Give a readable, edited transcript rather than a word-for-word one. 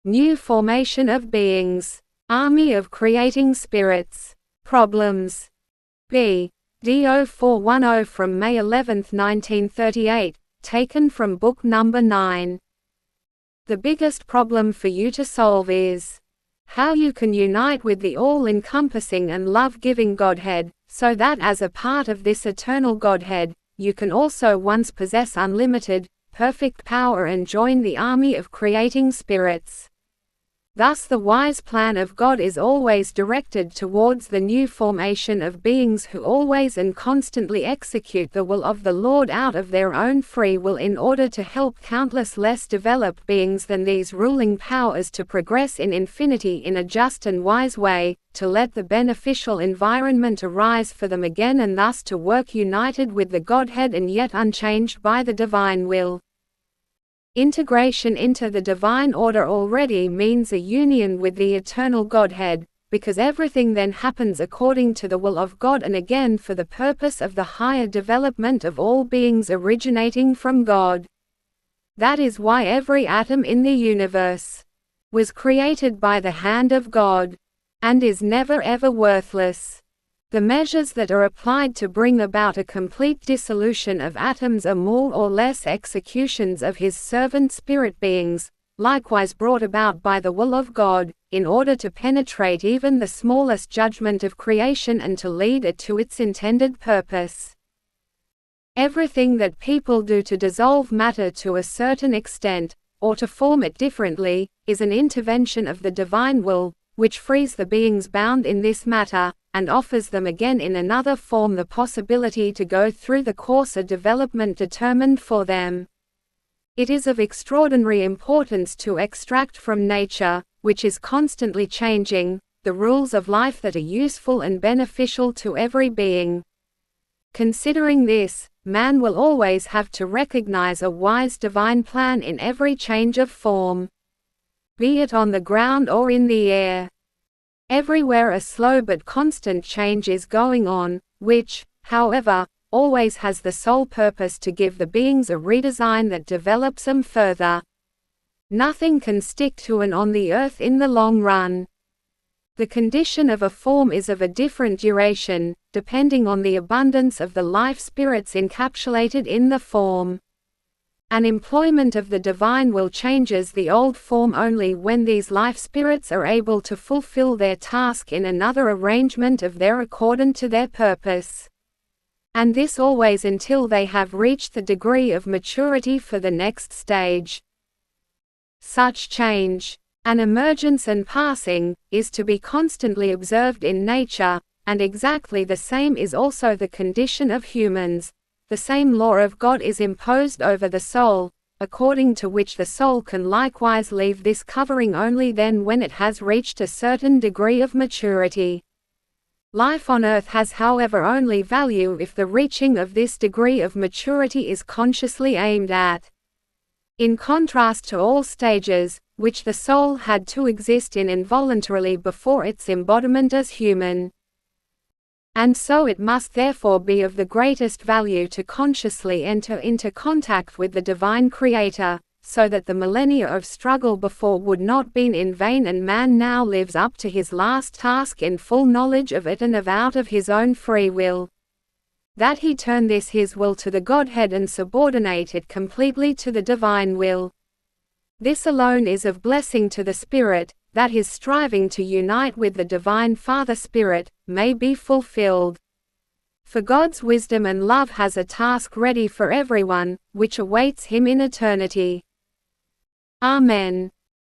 New formation of beings. Army of creating spirits. Problems. BD0410 from May 11, 1938, taken from book number 9. The biggest problem for you to solve is how you can unite with the all-encompassing and love-giving Godhead, so that as a part of this eternal Godhead, you can also once possess unlimited, perfect power and join the army of creating spirits. Thus the wise plan of God is always directed towards the new formation of beings who always and constantly execute the will of the Lord out of their own free will in order to help countless less developed beings than these ruling powers to progress in infinity in a just and wise way, to let the beneficial environment arise for them again and thus to work united with the Godhead and yet unchanged by the divine will. Integration into the divine order already means a union with the eternal Godhead, because everything then happens according to the will of God and again for the purpose of the higher development of all beings originating from God. That is why every atom in the universe was created by the hand of God, and is never ever worthless. The measures that are applied to bring about a complete dissolution of atoms are more or less executions of His servant spirit beings, likewise brought about by the will of God, in order to penetrate even the smallest judgment of creation and to lead it to its intended purpose. Everything that people do to dissolve matter to a certain extent, or to form it differently, is an intervention of the divine will, which frees the beings bound in this matter, and offers them again in another form the possibility to go through the courser development determined for them. It is of extraordinary importance to extract from nature, which is constantly changing, the rules of life that are useful and beneficial to every being. Considering this, man will always have to recognize a wise divine plan in every change of form, be it on the ground or in the air. Everywhere a slow but constant change is going on, which, however, always has the sole purpose to give the beings a redesign that develops them further. Nothing can stick to an on the earth in the long run. The condition of a form is of a different duration, depending on the abundance of the life spirits encapsulated in the form. An employment of the divine will changes the old form only when these life spirits are able to fulfill their task in another arrangement of their accordant to their purpose. And this always until they have reached the degree of maturity for the next stage. Such change, an emergence and passing, is to be constantly observed in nature, and exactly the same is also the condition of humans. The same law of God is imposed over the soul, according to which the soul can likewise leave this covering only then when it has reached a certain degree of maturity. Life on earth has however only value if the reaching of this degree of maturity is consciously aimed at. In contrast to all stages, which the soul had to exist in involuntarily before its embodiment as human. And so it must therefore be of the greatest value to consciously enter into contact with the divine Creator, so that the millennia of struggle before would not be in vain and man now lives up to his last task in full knowledge of it and out of his own free will. That he turn this his will to the Godhead and subordinate it completely to the divine will. This alone is of blessing to the spirit, that his striving to unite with the divine Father Spirit may be fulfilled. For God's wisdom and love has a task ready for everyone, which awaits him in eternity. Amen.